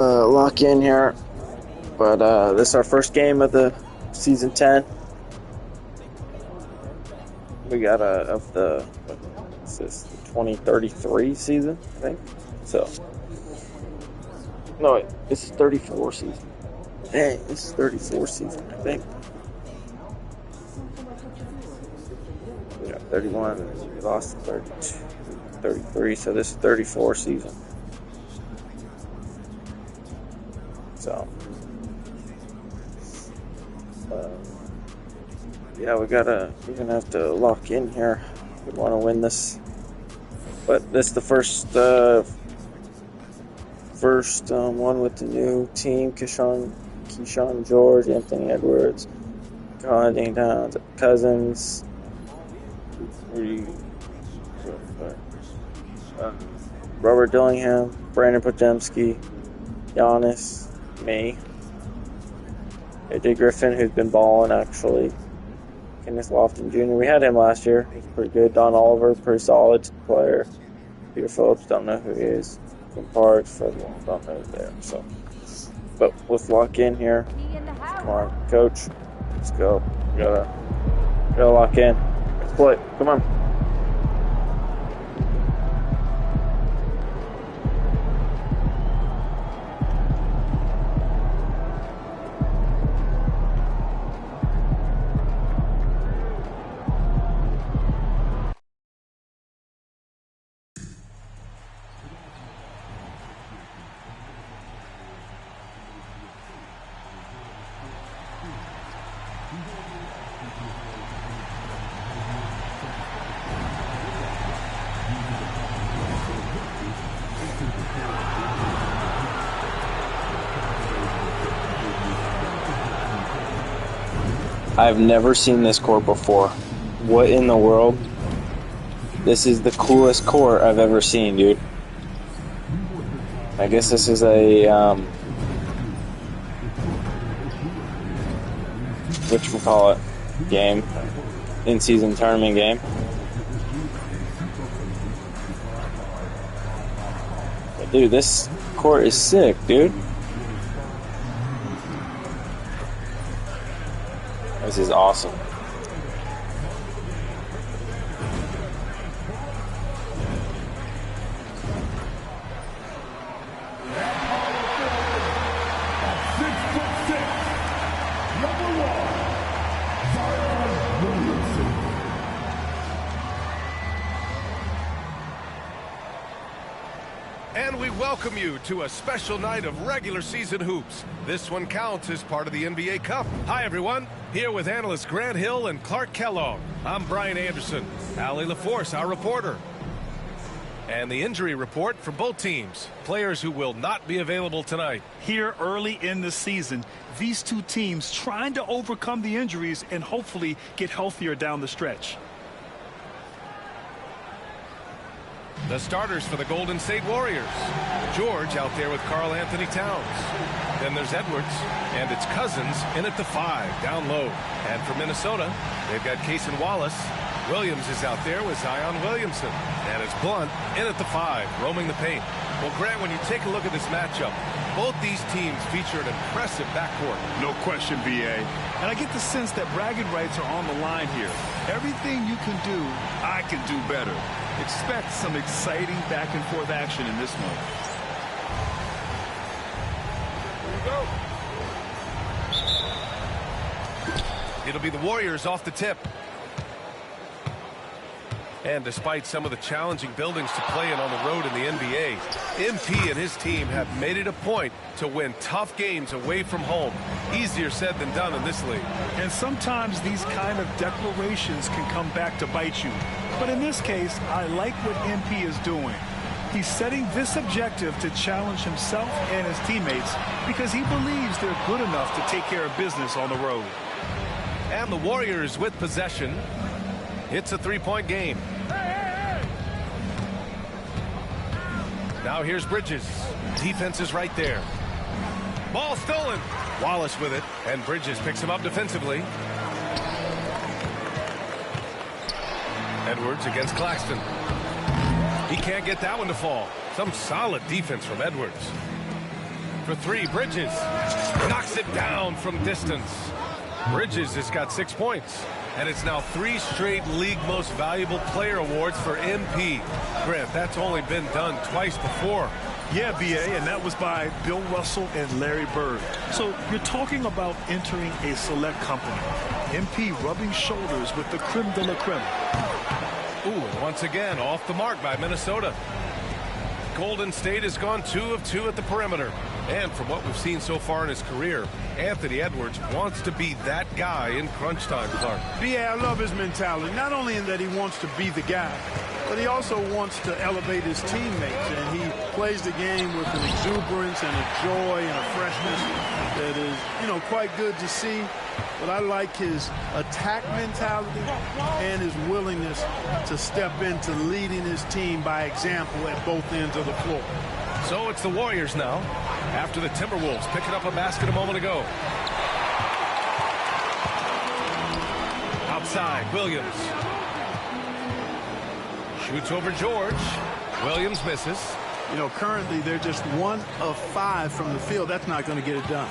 Lock in here, but this is our first game of the season 10. We got of the what's this, the 2033 season, I think. So no, wait, this is 34 season. Dang, this is 34 season, I think. We got 31. We lost 32, 33. So this is 34 season. So, yeah, we're gonna have to lock in here. We want to win this, but this is the first one with the new team. Keyshawn George, Anthony Edwards, Colin Towns, Cousins, Robert Dillingham, Brandon Podemski, Giannis, me, AJ Griffin, who's been balling actually, Kenneth Lofton Jr. We had him last year. He's pretty good. Don Oliver, pretty solid player. Peter Phillips, don't know who he is. From Parks, Fred Wall, don't know who's there. So, but let's lock in here. Come on, coach. Let's go. We gotta lock in. Let's play. Come on. I've never seen this court before. What in the world? This is the coolest court I've ever seen, dude. I guess this is a, whatchamacallit, game. In-season tournament game. But dude, this court is sick, dude. This is awesome. And we welcome you to a special night of regular season hoops. This one counts as part of the NBA Cup. Hi, everyone. Here with analysts Grant Hill and Clark Kellogg. I'm Brian Anderson. Allie LaForce, our reporter. And the injury report for both teams. Players who will not be available tonight. Here early in the season, these two teams trying to overcome the injuries and hopefully get healthier down the stretch. The starters for the Golden State Warriors. George out there with Karl Anthony Towns. Then there's Edwards, and it's Cousins in at the 5, down low. And for Minnesota, they've got Cason Wallace. Williams is out there with Zion Williamson. And it's Blunt in at the 5, roaming the paint. Well, Grant, when you take a look at this matchup, both these teams feature an impressive backcourt. No question, VA. And I get the sense that bragging rights are on the line here. Everything you can do, I can do better. Expect some exciting back-and-forth action in this one. Here we go. It'll be the Warriors off the tip. And despite some of the challenging buildings to play in on the road in the NBA, MP and his team have made it a point to win tough games away from home. Easier said than done in this league. And sometimes these kind of declarations can come back to bite you. But in this case, I like what MP is doing. He's setting this objective to challenge himself and his teammates because he believes they're good enough to take care of business on the road. And the Warriors with possession. It's a three-point game. Now here's Bridges. Defense is right there. Ball stolen. Wallace with it, and Bridges picks him up defensively. Edwards against Claxton. He can't get that one to fall. Some solid defense from Edwards. For three, Bridges knocks it down from distance. Bridges has got 6 points. And it's now 3 straight league most valuable player awards for MP. Grant, that's only been done twice before. Yeah, B.A., and that was by Bill Russell and Larry Bird. So you're talking about entering a select company. MP rubbing shoulders with the creme de la creme. Ooh, and once again, off the mark by Minnesota. Golden State has gone 2 of 2 at the perimeter. And from what we've seen so far in his career, Anthony Edwards wants to be that guy in crunch time, Clark. B.A., I love his mentality, not only in that he wants to be the guy, but he also wants to elevate his teammates, and he plays the game with an exuberance and a joy and a freshness that is, quite good to see. But I like his attack mentality and his willingness to step into leading his team by example at both ends of the floor. So it's the Warriors now, after the Timberwolves picking up a basket a moment ago. Outside, Williams. Shoots over George. Williams misses. Currently they're just 1 of 5 from the field. That's not going to get it done.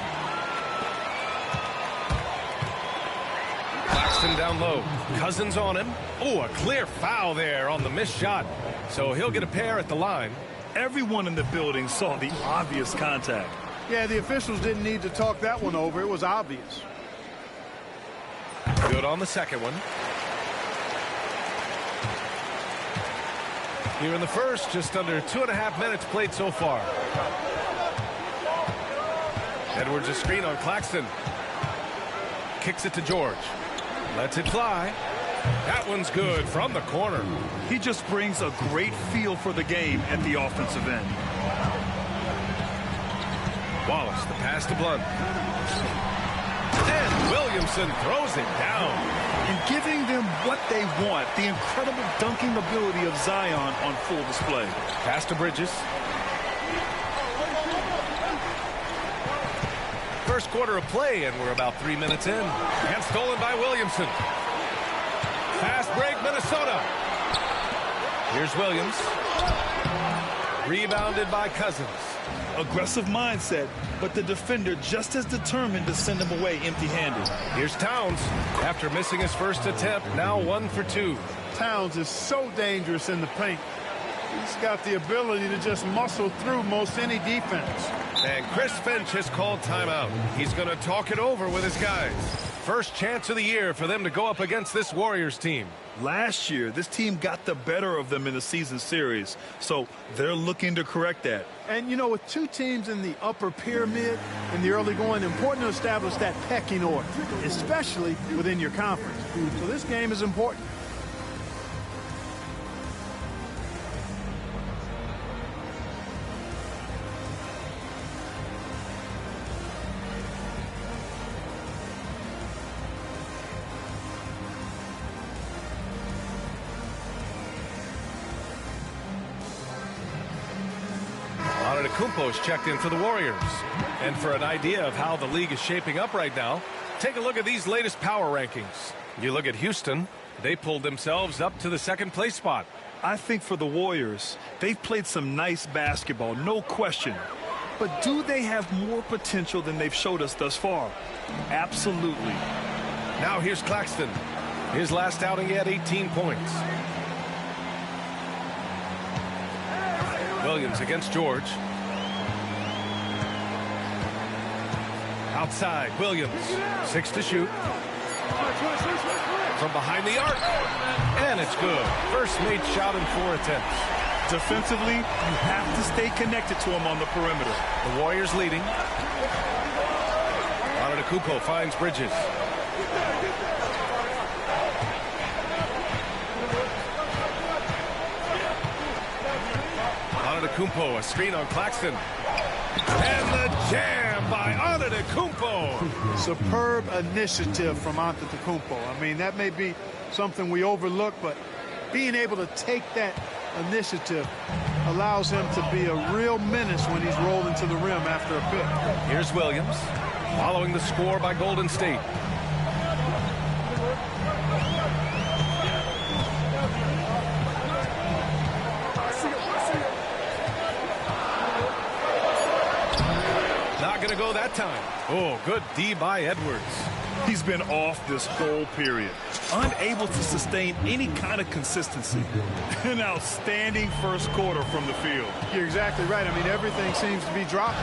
Claxton down low. Cousins on him. Oh, a clear foul there on the missed shot. So he'll get a pair at the line. Everyone in the building saw the obvious contact. Yeah, the officials didn't need to talk that one over. It was obvious. Good on the second one. Here in the first, just under 2.5 minutes played so far. Edwards a screen on Claxton. Kicks it to George. Lets it fly. That one's good from the corner. He just brings a great feel for the game at the offensive end. Wallace, the pass to Blunt. And Williamson throws it down. And giving them what they want, the incredible dunking ability of Zion on full display. Pass to Bridges. First quarter of play, and we're about 3 minutes in. And stolen by Williamson. Fast break, Minnesota. Here's Williams. Rebounded by Cousins. Aggressive mindset, but the defender just as determined to send him away empty-handed. Here's Towns. After missing his first attempt, now 1 for 2. Towns is so dangerous in the paint. He's got the ability to just muscle through most any defense. And Chris Finch has called timeout. He's going to talk it over with his guys. First chance of the year for them to go up against this Warriors team. Last year, this team got the better of them in the season series, so they're looking to correct that. And, with 2 teams in the upper pyramid in the early going, important to establish that pecking order, especially within your conference. So this game is important. Antetokounmpo's checked in for the Warriors. And for an idea of how the league is shaping up right now, take a look at these latest power rankings. You look at Houston, they pulled themselves up to the second place spot. I think for the Warriors, they've played some nice basketball, no question. But do they have more potential than they've showed us thus far? Absolutely. Now here's Claxton. His last outing, he had 18 points. Williams against George. Outside, Williams. 6 to shoot. From behind the arc. And it's good. First made shot in 4 attempts. Defensively, you have to stay connected to him on the perimeter. The Warriors leading. Antetokounmpo finds Bridges. Antetokounmpo, a screen on Claxton. And the jam by Antetokounmpo. Superb initiative from Antetokounmpo. I mean, that may be something we overlook, but being able to take that initiative allows him to be a real menace when he's rolling to the rim after a pick. Here's Williams, following the score by Golden State. Not going to go that time. Oh, good D by Edwards. He's been off this whole period, unable to sustain any kind of consistency. An outstanding first quarter from the field. You're exactly right. I mean, everything seems to be dropping.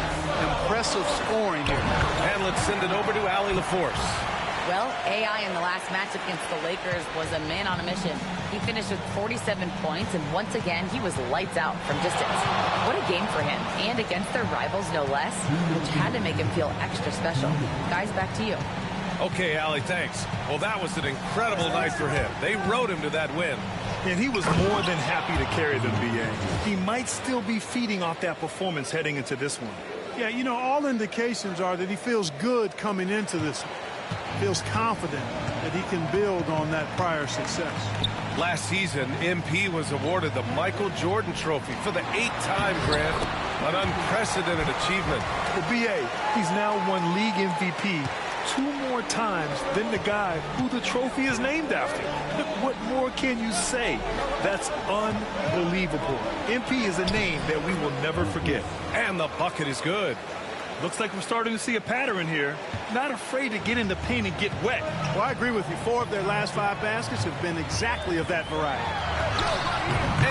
Impressive scoring here. And let's send it over to Allie LaForce. Well, AI in the last match against the Lakers was a man on a mission. He finished with 47 points, and once again, he was lights out from distance. What a game for him, and against their rivals, no less, which had to make him feel extra special. Guys, back to you. Okay, Allie, thanks. Well, that was an incredible night for him. They rode him to that win. And he was more than happy to carry them, B.A. He might still be feeding off that performance heading into this one. Yeah, you know, all indications are that he feels good coming into this one. Feels confident that he can build on that prior success. Last season, MP was awarded the Michael Jordan Trophy for the 8th time, Grant. An unprecedented achievement. For B.A., he's now won league MVP 2 more times than the guy who the trophy is named after. What more can you say? That's unbelievable. MP is a name that we will never forget. And the bucket is good. Looks like we're starting to see a pattern here. Not afraid to get in the paint and get wet. Well, I agree with you. 4 of their last 5 baskets have been exactly of that variety.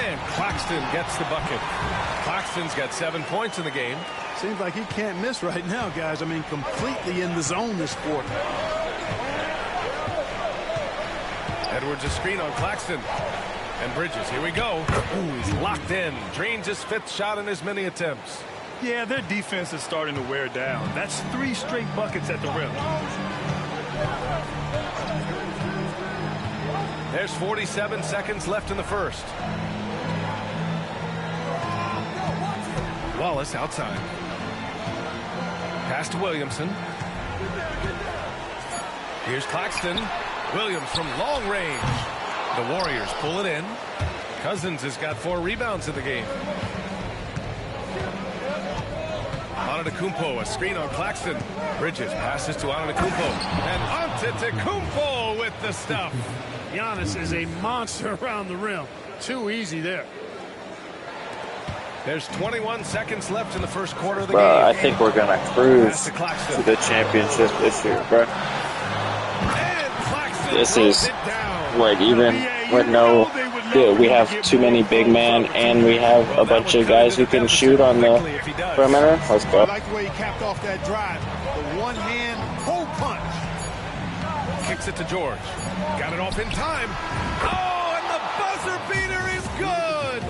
And Claxton gets the bucket. Claxton's got 7 points in the game. Seems like he can't miss right now, guys. I mean, completely in the zone this quarter. Edwards a screen on Claxton. And Bridges, here we go. Ooh, he's locked in. Drains his 5th shot in as many attempts. Yeah, their defense is starting to wear down. That's 3 straight buckets at the rim. There's 47 seconds left in the first. Wallace outside. Pass to Williamson. Here's Claxton. Williams from long range. The Warriors pull it in. Cousins has got 4 rebounds in the game. Antetokounmpo, a screen on Claxton. Bridges passes to Antetokounmpo. And Antetokounmpo with the stuff. Giannis is a monster around the rim. Too easy there. There's 21 seconds left in the first quarter of the game. I think we're going to cruise to the championship this year, bro. This is like even with no... Dude, we have too many big men, and we have a bunch of guys who can shoot on the perimeter. Let's go. I like the way he capped off that drive. The one-hand pull punch. Kicks it to George. Got it off in time. Oh, and the buzzer beater is good.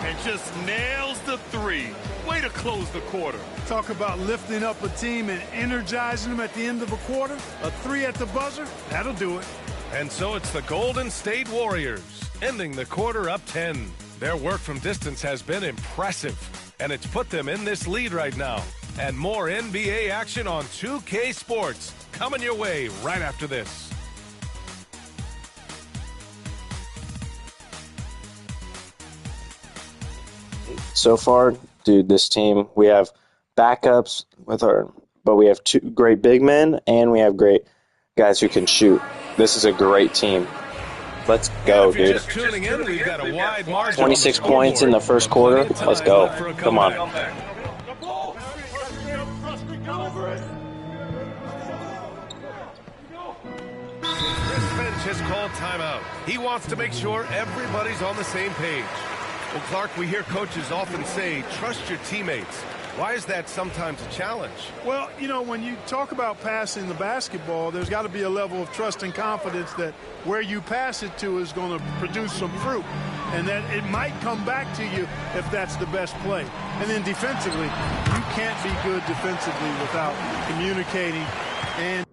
And just nails the 3. Way to close the quarter. Talk about lifting up a team and energizing them at the end of a quarter. A 3 at the buzzer, that'll do it. And so it's the Golden State Warriors, ending the quarter up 10. Their work from distance has been impressive, and it's put them in this lead right now. And more NBA action on 2K Sports coming your way right after this. So far, dude, this team, we have backups but we have 2 great big men, and we have great guys who can shoot. This is a great team. Let's go, dude. Just tuning in, we've got a wide margin 26 points in the first quarter. Let's go. Come on. Chris Finch has called timeout. He wants to make sure everybody's on the same page. Well, Clark, we hear coaches often say, trust your teammates. Why is that sometimes a challenge? Well, you know, when you talk about passing the basketball, there's got to be a level of trust and confidence that where you pass it to is going to produce some fruit, and that it might come back to you if that's the best play. And then defensively, you can't be good defensively without communicating and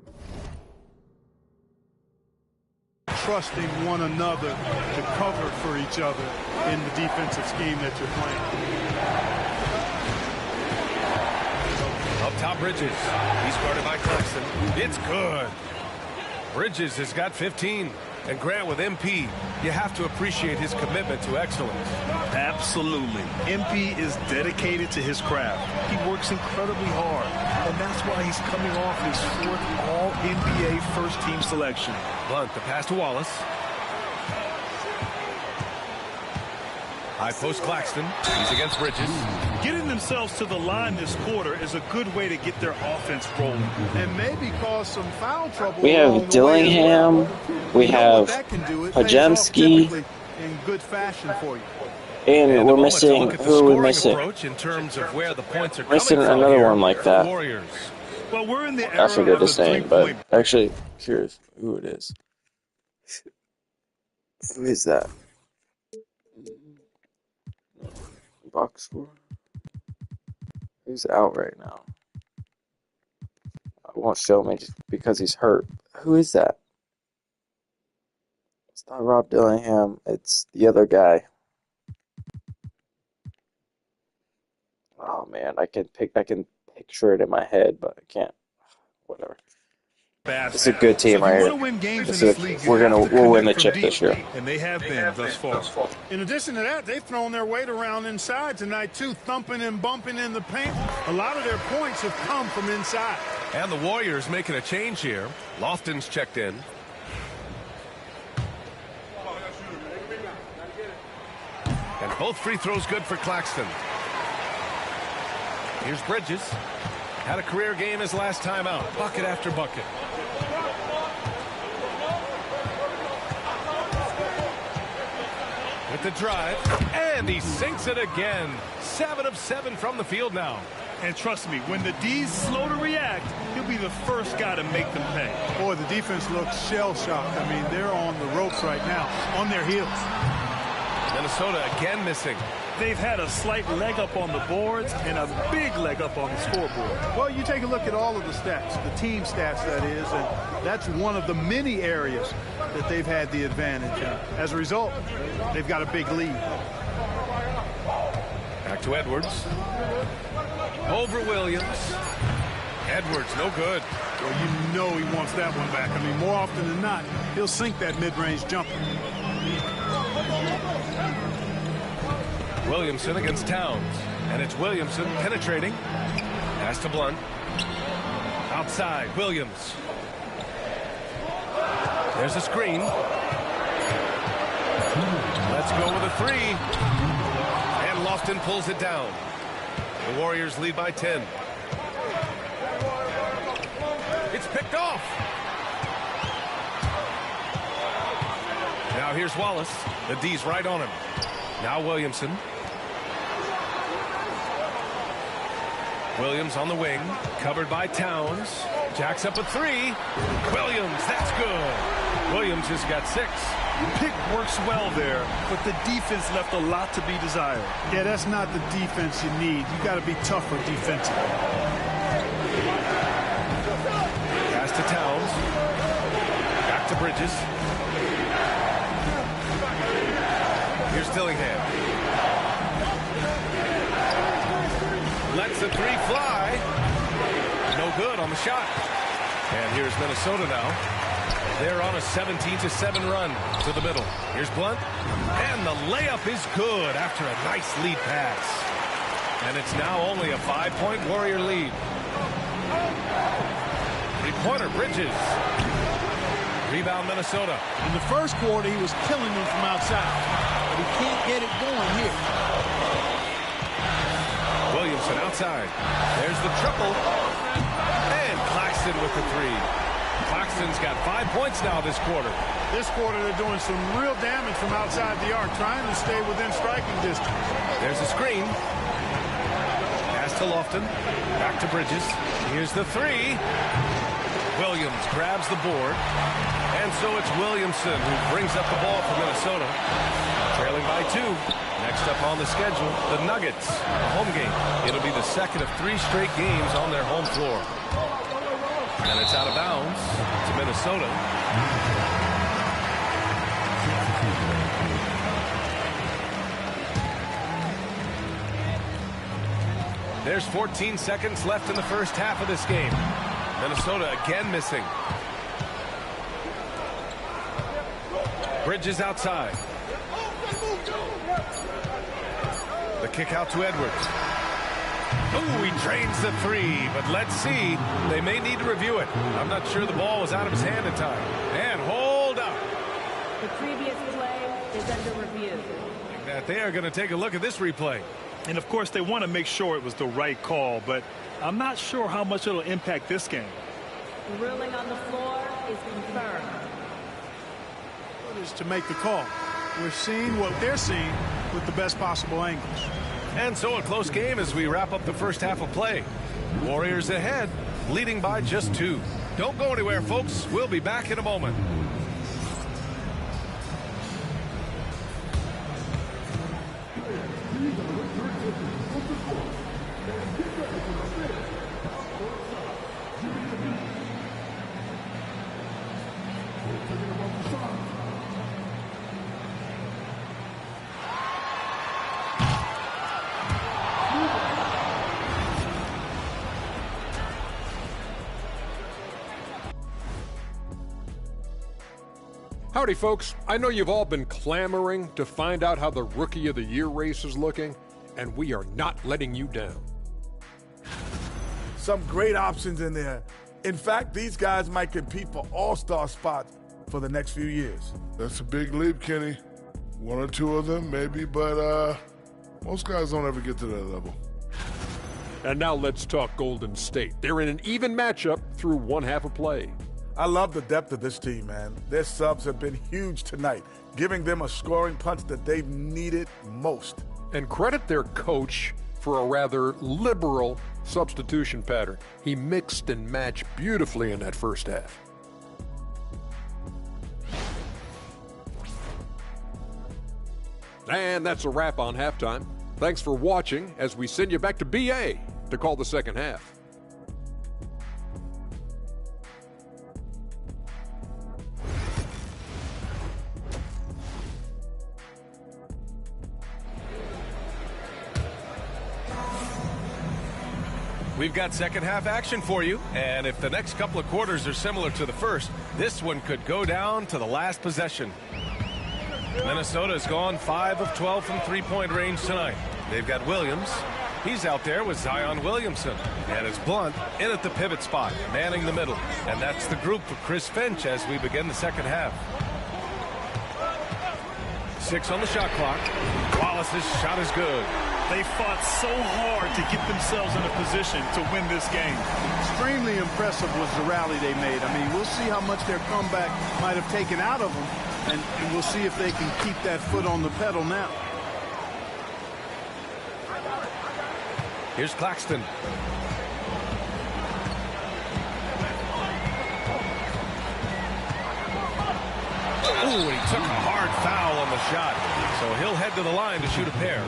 trusting one another to cover for each other in the defensive scheme that you're playing. Up top, Bridges. He's guarded by Claxton. It's good. Bridges has got 15. And Grant with MP, you have to appreciate his commitment to excellence. Absolutely. MP is dedicated to his craft. He works incredibly hard. And that's why he's coming off his 4th All-NBA first-team selection. Blunt, the pass to Wallace. High post Claxton. He's against Bridges. Getting themselves to the line this quarter is a good way to get their offense rolling. And maybe cause some foul trouble. We have Dillingham. We have Pajemski. In good fashion for you. And we're missing, who are we missing? In terms of where the points are missing another one like that. Warriors. Well, we're in the I forget his name, but three-point. actually, here's who it is. Who is that? Box score? Who's out right now? I won't show me just because he's hurt. Who is that? It's not Rob Dillingham. It's the other guy. Oh man, I can picture it in my head, but I can't. Whatever. It's a good team right here. We'll win the chip this year. And they have been thus far. In addition to that, they've thrown their weight around inside tonight too, thumping and bumping in the paint. A lot of their points have come from inside. And the Warriors making a change here. Lofton's checked in. And both free throws good for Claxton. Here's Bridges. Had a career game his last time out. Bucket after bucket. With the drive. And he sinks it again. 7 of 7 from the field now. And trust me, when the D's slow to react, he'll be the first guy to make them pay. Boy, the defense looks shell-shocked. I mean, they're on the ropes right now, on their heels. Minnesota again missing. They've had a slight leg up on the boards and a big leg up on the scoreboard. Well, you take a look at all of the stats, the team stats, that is, and that's one of the many areas that they've had the advantage. And as a result, they've got a big lead. Back to Edwards. Over Williams. Edwards, no good. Well, you know he wants that one back. I mean, more often than not, he'll sink that mid-range jumper. Williamson against Towns. And it's Williamson penetrating. Pass to Blunt. Outside, Williams. There's a screen. Let's go with a three. And Lofton pulls it down. The Warriors lead by 10. It's picked off. Now here's Wallace. The D's right on him. Now Williamson. Williams on the wing. Covered by Towns. Jacks up a three. Williams, that's good. Williams has got 6. Pick works well there, but the defense left a lot to be desired. Yeah, that's not the defense you need. You got to be tougher defensively. Pass to Towns. Back to Bridges. Here's Dillingham. Lets the three fly. No good on the shot. And here's Minnesota now. They're on a 17-7 run to the middle. Here's Blunt. And the layup is good after a nice lead pass. And it's now only a 5-point Warrior lead. Three-pointer, Bridges. Rebound, Minnesota. In the first quarter, he was killing them from outside. But he can't get it going here. Williamson outside. There's the triple. And Claxton with the three. Claxton's got 5 points now this quarter. This quarter, they're doing some real damage from outside the arc, trying to stay within striking distance. There's a screen. Pass to Lofton. Back to Bridges. Here's the three. Williams grabs the board. And so it's Williamson who brings up the ball for Minnesota. Trailing by 2. Next up on the schedule, the Nuggets, a home game. It'll be the second of 3 straight games on their home floor. And it's out of bounds to Minnesota. There's 14 seconds left in the first half of this game. Minnesota again missing. Bridges outside. The kick out to Edwards. Oh, he drains the three, but let's see. They may need to review it. I'm not sure the ball was out of his hand in time. And hold up. The previous play is under review. that they are going to take a look at this replay. And, of course, they want to make sure it was the right call, but I'm not sure how much it'll impact this game. The ruling on the floor is confirmed. It is to make the call. We're seeing what they're seeing with the best possible angles. And so a close game as we wrap up the first half of play. Warriors ahead, leading by just 2. Don't go anywhere, folks. We'll be back in a moment. Howdy, folks. I know you've all been clamoring to find out how the Rookie of the Year race is looking, and we are not letting you down. Some great options in there. In fact, these guys might compete for all-star spots for the next few years. That's a big leap, Kenny. 1 or 2 of them, maybe, but most guys don't ever get to that level. And now let's talk Golden State. They're in an even matchup through one half of play. I love the depth of this team, man. Their subs have been huge tonight, giving them a scoring punch that they've needed most. And credit their coach for a rather liberal substitution pattern. He mixed and matched beautifully in that first half. And that's a wrap on halftime. Thanks for watching as we send you back to BA to call the second half. We've got second half action for you, and if the next couple of quarters are similar to the first, this one could go down to the last possession. Minnesota's gone 5 of 12 from three-point range tonight. They've got Williams. He's out there with Zion Williamson. And it's Blunt in at the pivot spot, manning the middle. And that's the group for Chris Finch as we begin the second half. 6 on the shot clock. Wallace's shot is good. They fought so hard to get themselves in a position to win this game. Extremely impressive was the rally they made. I mean, we'll see how much their comeback might have taken out of them, and we'll see if they can keep that foot on the pedal now. Here's Claxton. Ooh, he took a hard foul on the shot. So he'll head to the line to shoot a pair.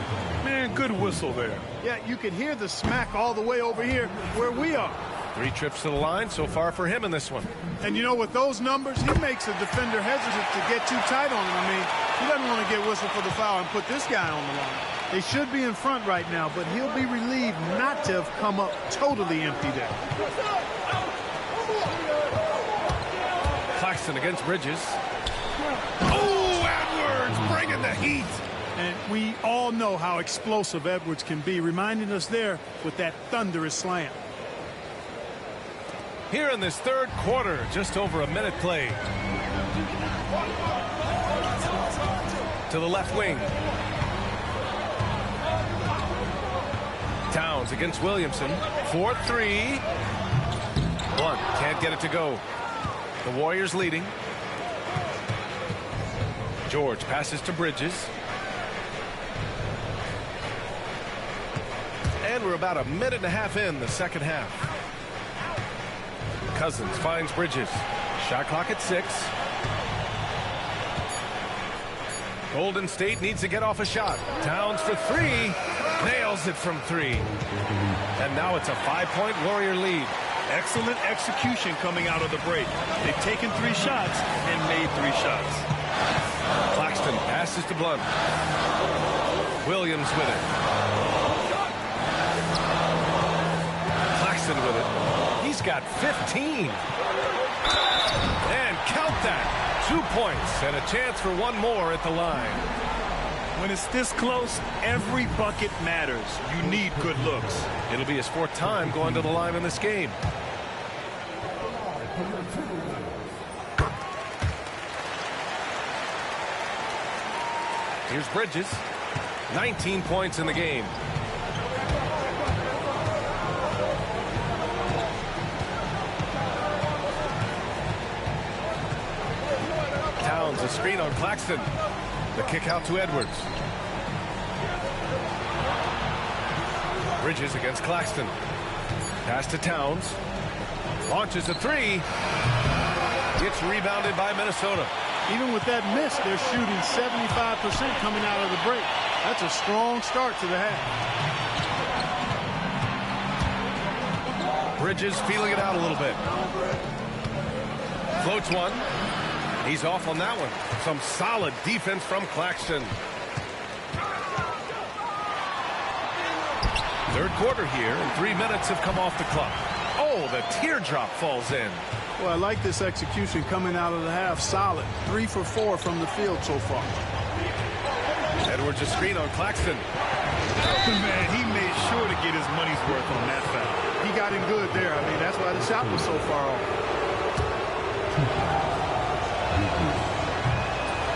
Man, good whistle there. Yeah, you can hear the smack all the way over here where we are. 3 trips to the line so far for him in this one. And you know, with those numbers, he makes a defender hesitant to get too tight on him. I mean, he doesn't want to get whistled for the foul and put this guy on the line. They should be in front right now, but he'll be relieved not to have come up totally empty there. Claxton against Bridges. Oh, Edwards bringing the heat. And we all know how explosive Edwards can be, reminding us there with that thunderous slam. Here in this third quarter, just over a minute played. To the left wing. Towns against Williamson. 4-3. Blunt can't get it to go. The Warriors leading. George passes to Bridges. And we're about a minute and a half in the second half. Cousins finds Bridges. Shot clock at 6. Golden State needs to get off a shot. Towns for 3. Nails it from 3. And now it's a 5-point Warrior lead. Excellent execution coming out of the break. They've taken 3 shots and made 3 shots. Claxton passes to Blunt. Williams with it. Claxton with it. He's got 15. And count that. 2 points and a chance for one more at the line. When it's this close, every bucket matters. You need good looks. It'll be his 4th time going to the line in this game. Here's Bridges. 19 points in the game. Towns, a screen on Claxton. The kick out to Edwards. Bridges against Claxton. Pass to Towns. Launches a three. Gets rebounded by Minnesota. Even with that miss, they're shooting 75% coming out of the break. That's a strong start to the half. Bridges feeling it out a little bit. Floats one. He's off on that one. Some solid defense from Claxton. Third quarter here, and 3 minutes have come off the clock. Oh, the teardrop falls in. Well, I like this execution coming out of the half. Solid. 3 for 4 from the field so far. Edwards a screen on Claxton. Man, he made sure to get his money's worth on that foul. He got him good there. I mean, that's why the shot was so far off.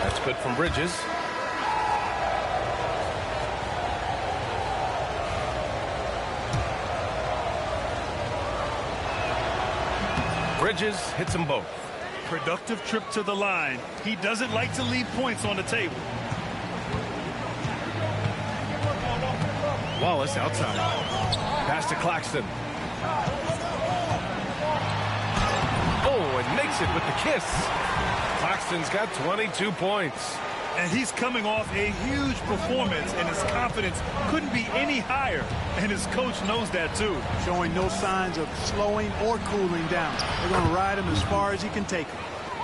That's good from Bridges. Bridges hits them both. Productive trip to the line. He doesn't like to leave points on the table. Wallace outside. Pass to Claxton. Oh, and makes it with the kiss. Claxton's got 22 points. And he's coming off a huge performance, and his confidence couldn't be any higher. And his coach knows that, too. Showing no signs of slowing or cooling down. They're going to ride him as far as he can take him.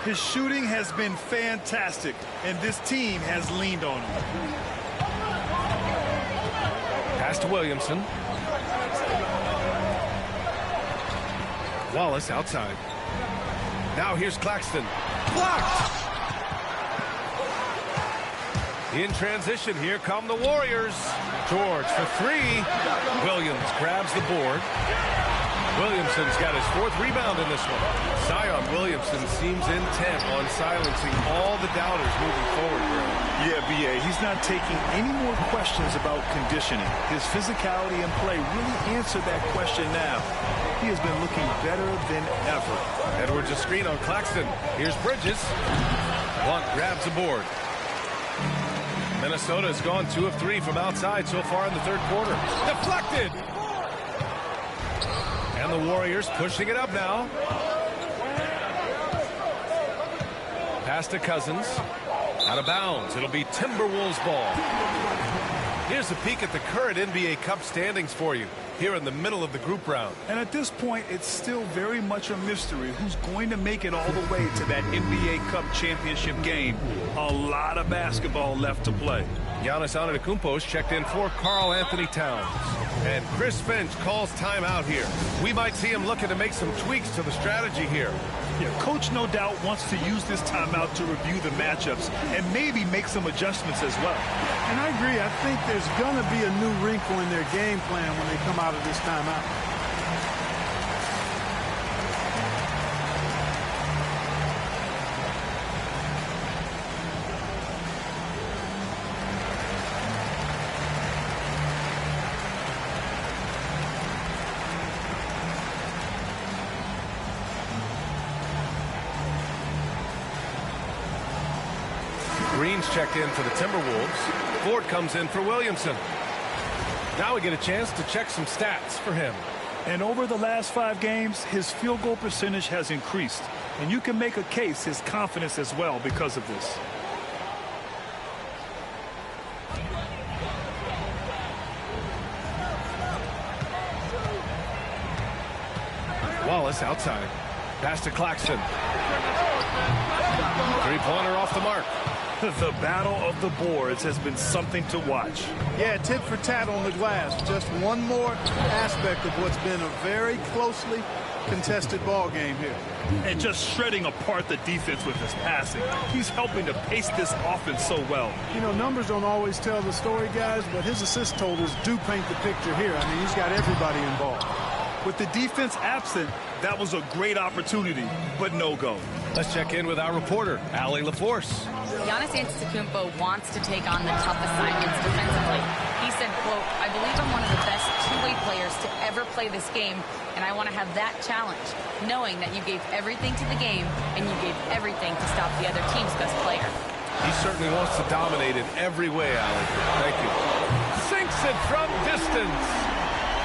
His shooting has been fantastic, and this team has leaned on him. Pass to Williamson. Wallace outside. Now here's Claxton. Blocked! In transition, here come the Warriors. George for three. Williams grabs the board. Williamson's got his 4th rebound in this one. Zion Williamson seems intent on silencing all the doubters moving forward. Yeah, B.A., he's not taking any more questions about conditioning. His physicality and play really answered that question now. He has been looking better than ever. Edwards a screen on Claxton. Here's Bridges. Blunt grabs the board. Minnesota has gone 2 of 3 from outside so far in the third quarter. Deflected! And the Warriors pushing it up now. Pass to Cousins. Out of bounds. It'll be Timberwolves ball. Here's a peek at the current NBA Cup standings for you here in the middle of the group round. And at this point, it's still very much a mystery who's going to make it all the way to that NBA Cup championship game. A lot of basketball left to play. Giannis Antetokounmpo checked in for Karl Anthony Towns. And Chris Finch calls timeout here. We might see him looking to make some tweaks to the strategy here. Yeah, Coach no doubt wants to use this timeout to review the matchups and maybe make some adjustments as well. And I agree. I think there's going to be a new wrinkle in their game plan when they come out of this timeout. Green's checked in for the Timberwolves. Ford comes in for Williamson. Now we get a chance to check some stats for him. And over the last 5 games, his field goal percentage has increased. And you can make a case his confidence as well because of this. Wallace outside. Pass to Claxton. Three-pointer off the mark. The battle of the boards has been something to watch. Yeah, tit for tat on the glass. Just one more aspect of what's been a very closely contested ball game here. And just shredding apart the defense with his passing. He's helping to pace this offense so well. You know, numbers don't always tell the story, guys, but his assist totals do paint the picture here. I mean, he's got everybody involved. With the defense absent, that was a great opportunity, but no go. Let's check in with our reporter, Allie LaForce. Giannis Antetokounmpo wants to take on the tough assignments defensively. He said, quote, "I believe I'm one of the best two-way players to ever play this game, and I want to have that challenge, knowing that you gave everything to the game and you gave everything to stop the other team's best player." He certainly wants to dominate in every way, Allie. Thank you. Sinks it from distance.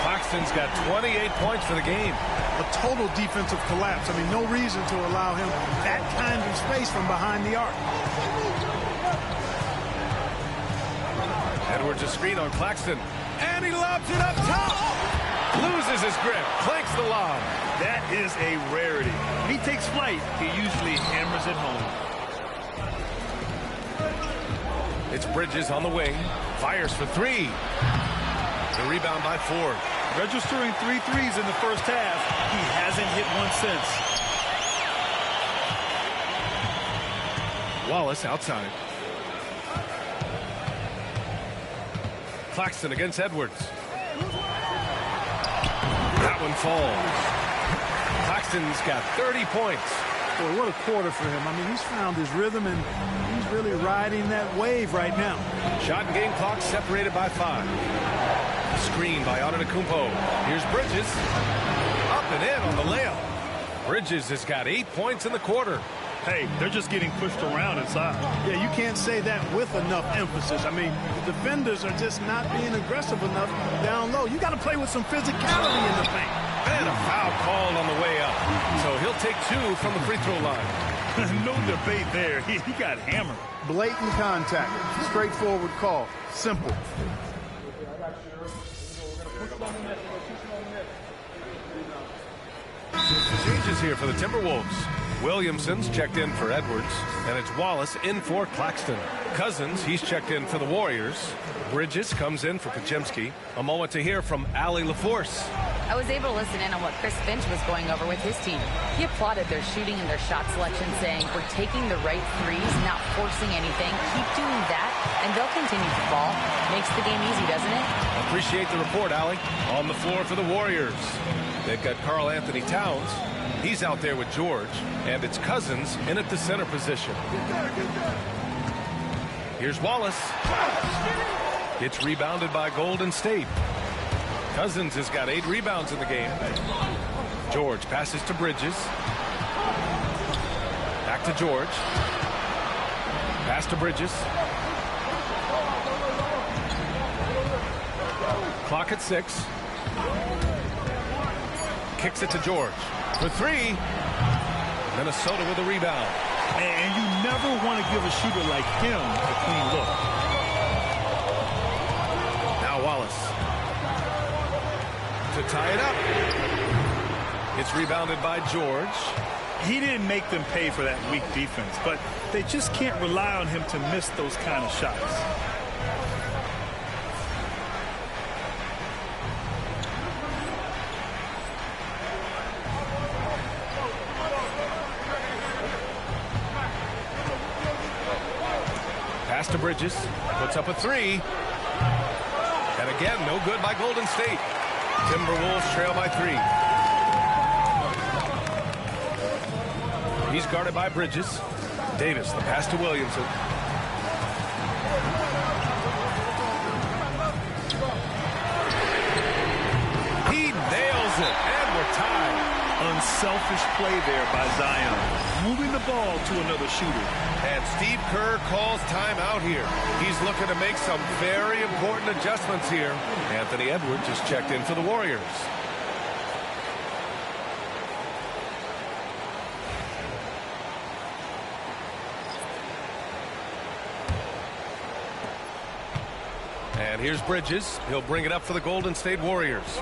Claxton's got 28 points for the game. A total defensive collapse. I mean, no reason to allow him that kind of space from behind the arc. Edwards a screen on Claxton. And he lobs it up top. Loses his grip. Clanks the lob. That is a rarity. When he takes flight, he usually hammers it home. It's Bridges on the wing. Fires for three. The rebound by Ford. Registering 3 threes in the first half. He hasn't hit one since. Wallace outside. Claxton against Edwards. That one falls. Claxton's got 30 points. Boy, what a quarter for him. I mean, he's found his rhythm, and he's really riding that wave right now. Shot and game clock separated by 5. Screen by Antetokounmpo. Here's Bridges. Up and in on the layup. Bridges has got 8 points in the quarter. Hey, they're just getting pushed around inside. Yeah, you can't say that with enough emphasis. I mean, the defenders are just not being aggressive enough down low. You got to play with some physicality in the paint. And a foul called on the way up. So he'll take 2 from the free throw line. No debate there. He got hammered. Blatant contact. Straightforward call. Simple. Changes here for the Timberwolves. Williamson's checked in for Edwards, and it's Wallace in for Claxton. Cousins, he's checked in for the Warriors. Bridges comes in for Podziemski. A moment to hear from Allie LaForce. I was able to listen in on what Chris Finch was going over with his team. He applauded their shooting and their shot selection, saying, "We're taking the right threes, not forcing anything. Keep doing that, and they'll continue to fall." Makes the game easy, doesn't it? Appreciate the report, Allie. On the floor for the Warriors. They've got Karl Anthony Towns. He's out there with George, and it's Cousins in at the center position. Here's Wallace. It's rebounded by Golden State. Cousins has got 8 rebounds in the game. George passes to Bridges. Back to George. Pass to Bridges. Clock at 6. Kicks it to George. For 3. Minnesota with a rebound. And you never want to give a shooter like him a clean look. Now Wallace. To tie it up. It's rebounded by George. He didn't make them pay for that weak defense, but they just can't rely on him to miss those kind of shots. Pass to Bridges. Puts up a 3. And again, no good by Golden State. Timberwolves trail by 3. He's guarded by Bridges. Davis, the pass to Williamson. He nails it, and we're tied. Unselfish play there by Zion. Moving the ball to another shooter. And Steve Kerr calls timeout here. He's looking to make some very important adjustments here. Anthony Edwards is checked in for the Warriors. And here's Bridges. He'll bring it up for the Golden State Warriors.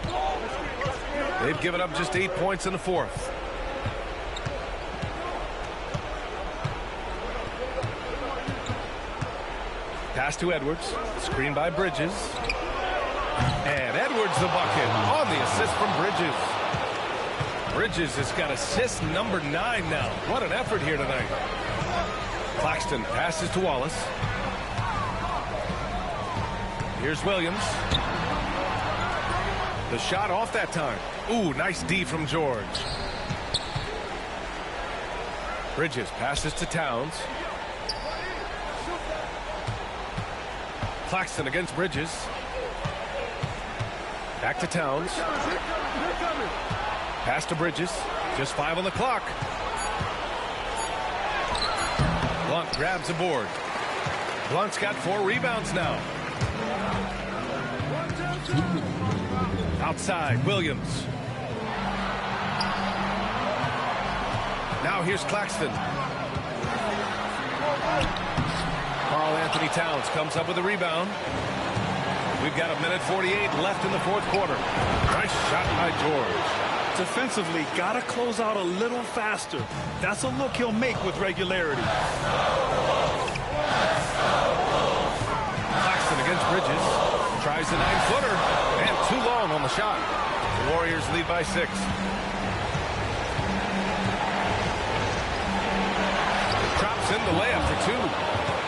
They've given up just 8 points in the fourth. Pass to Edwards. Screen by Bridges. And Edwards the bucket on the assist from Bridges. Bridges has got assist number 9 now. What an effort here tonight. Claxton passes to Wallace. Here's Williams. The shot off that time. Ooh, nice D from George. Bridges passes to Towns. Claxton against Bridges. Back to Towns. Pass to Bridges. Just 5 on the clock. Blunt grabs a board. Blunt's got 4 rebounds now. Outside, Williams. Now here's Claxton. Karl Anthony Towns comes up with a rebound. We've got 1:48 left in the fourth quarter. Nice shot by George. Defensively, got to close out a little faster. That's a look he'll make with regularity. Claxton against Bridges. Tries the 9-footer. And too long on the shot. The Warriors lead by 6. Drops in the layup for 2.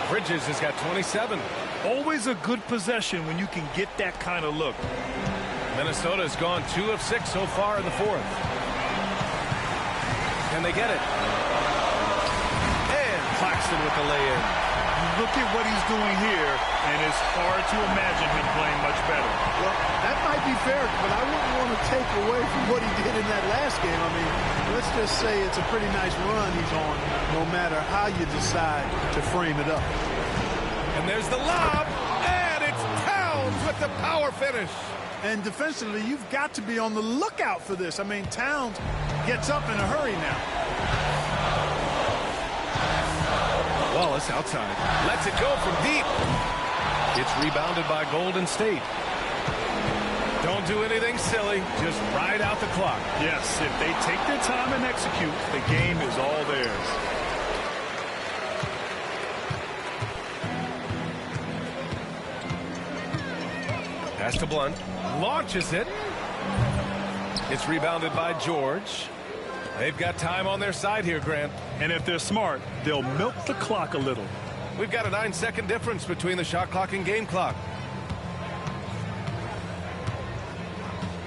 Bridges has got 27. Always a good possession when you can get that kind of look. Minnesota has gone 2 of 6 so far in the fourth. Can they get it? And Claxton with the lay-in. Look at what he's doing here, and it's hard to imagine him playing much better. Well, that might be fair, but I wouldn't want to take away from what he did in that last game. I mean, let's just say it's a pretty nice run he's on, no matter how you decide to frame it up. And there's the lob, and it's Towns with the power finish. And defensively, you've got to be on the lookout for this. I mean, Towns gets up in a hurry now. Wallace outside. Lets it go from deep. It's rebounded by Golden State. Don't do anything silly. Just ride out the clock. Yes, if they take their time and execute, the game is all theirs. Pass to Blunt. Launches it. It's rebounded by George. They've got time on their side here, Grant. And if they're smart, they'll milk the clock a little. We've got a 9-second difference between the shot clock and game clock.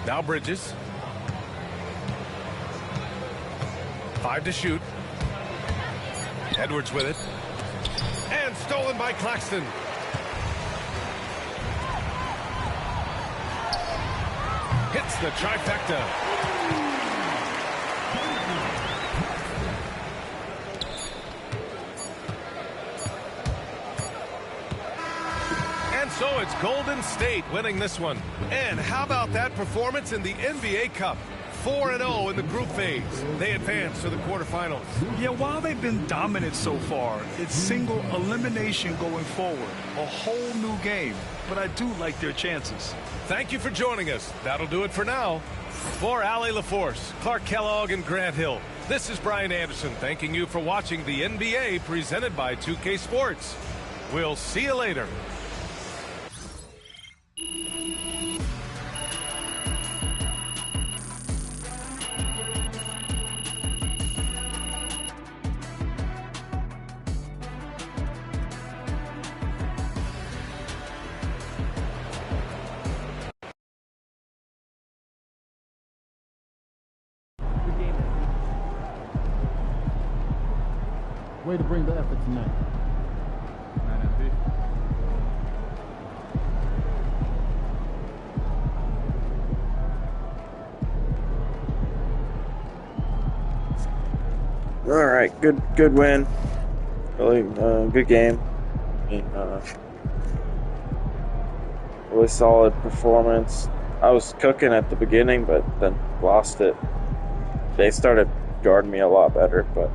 Now Bridges. 5 to shoot. Edwards with it. And stolen by Claxton. Hits the trifecta. And so it's Golden State winning this one. And how about that performance in the NBA Cup? 4-0 in the group phase. They advance to the quarterfinals. Yeah, while they've been dominant so far, it's single elimination going forward. A whole new game. But I do like their chances. Thank you for joining us. That'll do it for now. For Allie LaForce, Clark Kellogg, and Grant Hill, this is Brian Anderson thanking you for watching the NBA presented by 2K Sports. We'll see you later. Way to bring the effort tonight. All right, good win. Really good game. I mean, really solid performance. I was cooking at the beginning, but then lost it. They started guarding me a lot better, but.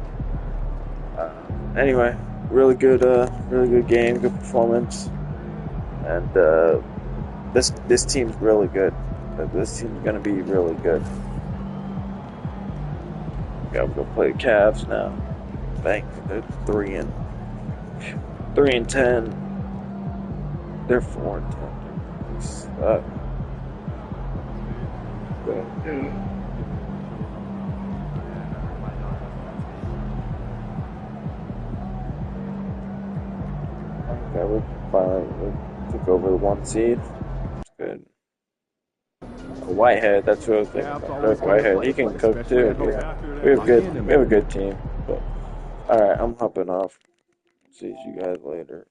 Anyway, really good game, good performance, and this team's really good. This team's gonna be really good. Gotta go play the Cavs now. Bank, they're 3-10. They're 4-10. Suck. We finally took over the 1 seed. It's good. Whitehead, that's what I was thinking about. Dirk Whitehead, he can cook too. We have a good team. But all right, I'm hopping off. See you guys later.